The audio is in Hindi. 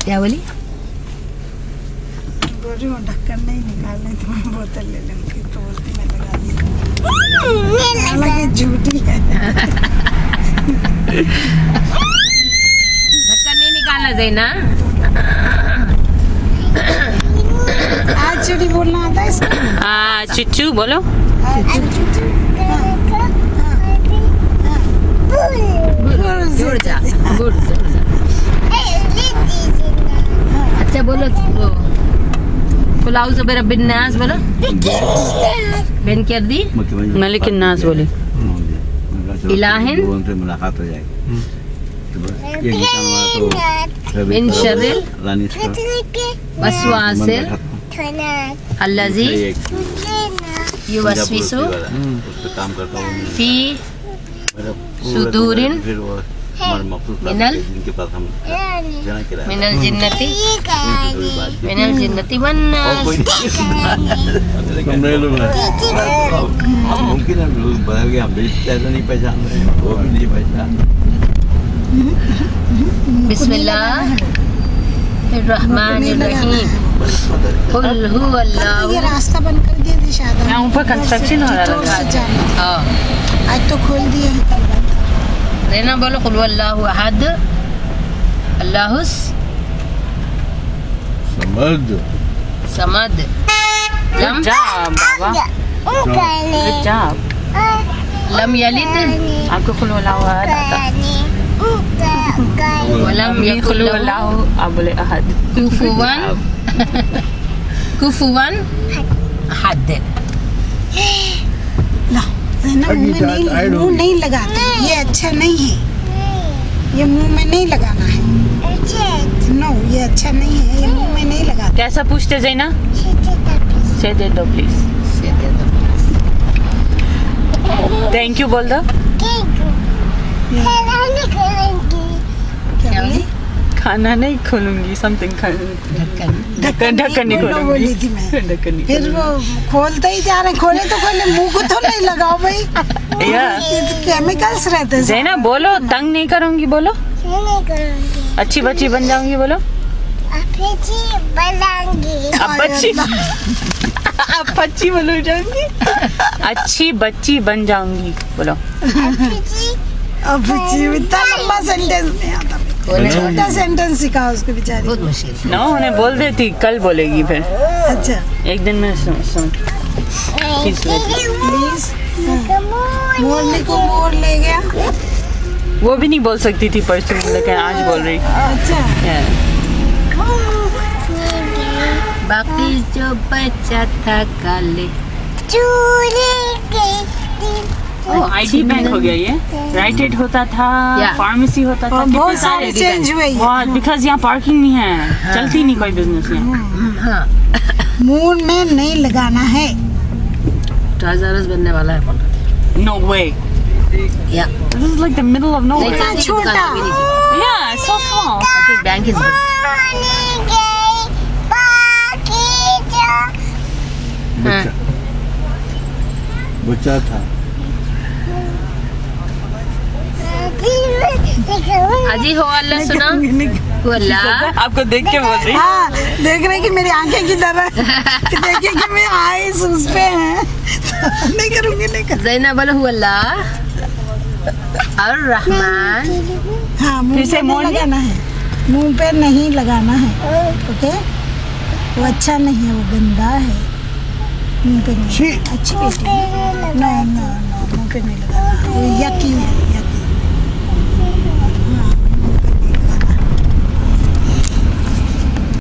क्या बोली? ढक्कन नहीं निकालने तो मैं बोतल ले लूंगी, तो बोलती मैं लगा दी। हालांकि झूठी है। ढक्कन नहीं निकालना ज़ैना। आज चुड़ी बोलना आता है इसको? चुच्चू बोलो। जुड़ जा। अच्छा बोलो, कुलाउ ज़ुबैर बिन नास बोलो। बिन कर दी मलिक नास बोली। इलाहिन मुलाकात हो जाएगी। मिन शर्रिल वस्वासिल अल्लज़ी युवस्विसु फी सुदूरिन मिनल जिन्नति वन्नास। मुमकिन है बदल गया, हम भी नहीं पहचान रहे, वो भी नहीं पहचान। बिस्मिल्लाहिर्रहमानिर्रहीम। कुल हुवल्लाहु। ये रास्ता बंद कर दिया दिशा। यहाँ ऊपर कंस्ट्रक्शन हो रहा है। हाँ आज तो खोल दिया है। रहना बोलो कुल हुवल्लाहु अहद अल्लाहुस समद लम लम यलिद। आपको खुल हुवल्लाहु अहद आता। वलम यकुल हुवल्लाहु आप बोले अहद। कुफुवन अहद। मुंह नहीं लगाते, ये अच्छा नहीं है, ये मुंह में नहीं लगाना है। नो, ये अच्छा नहीं है, ये मुंह में नहीं लगाते। कैसा पूछते ज़ैना? से दे दो प्लीज। थैंक यू बोल दो। खाना नहीं खोलूंगी, समथिंग ढक्कन नहीं खोलूंगी। फिर वो खोलते ही जा रहे, खोले तो खोले, मुंह को तो नहीं लगाओ भाई। केमिकल्स रहते हैं। ज़ैना बोलो, तंग नहीं करूंगी बोलो। अच्छी बच्ची बन जाऊंगी बोलो। अच्छी बोलो जाऊंगी। अच्छी बच्ची बन जाऊंगी बोलो। इतना लंबा सेंटेंस नहीं आता, छोटा सेंटेंस सिखाओ उसको बेचारी। बहुत मुश्किल। ना उन्हें बोल देती, कल बोलेगी फिर। अच्छा, एक दिन में सुन प्लीज बोलने को मोड़ ले गया। वो भी नहीं बोल सकती थी परसों, लेकिन आज बोल रही। अच्छा, बाकी जो बचा था काले आईडी बैंक हो गया ये। राइट एड होता था, फार्मेसी होता था, बहुत सारे चेंज हुए। बिकॉज यहाँ पार्किंग नहीं है, चलती नहीं कोई बिजनेस यहाँ। मुंह में नहीं लगाना है। ट्रांसफर बनने वाला है। No way. Yeah. This is like the middle of nowhere. छोटा। Yeah, it's so small. I think bank is big. बच्चा था। अजी हो अल्लाह सुना। हो अल्लाह। आपको देख के बोल रही। हाँ, देख रहे कि मेरी आंखें किधर है। देखिए कि मेरी आईज उस पे हैं। नहीं करूँगी, नहीं करूँगी। ज़ैना बोलो हो अल्लाह अर्रहमान। हाँ, मुंह पे नहीं लगाना है, मुंह पे नहीं लगाना है। ओके, वो अच्छा नहीं है, वो गंदा है। मुंह पे नहीं। अच्छी बेटी। नो नो नो, मुंह पे नहीं लगाना, वो यकी है।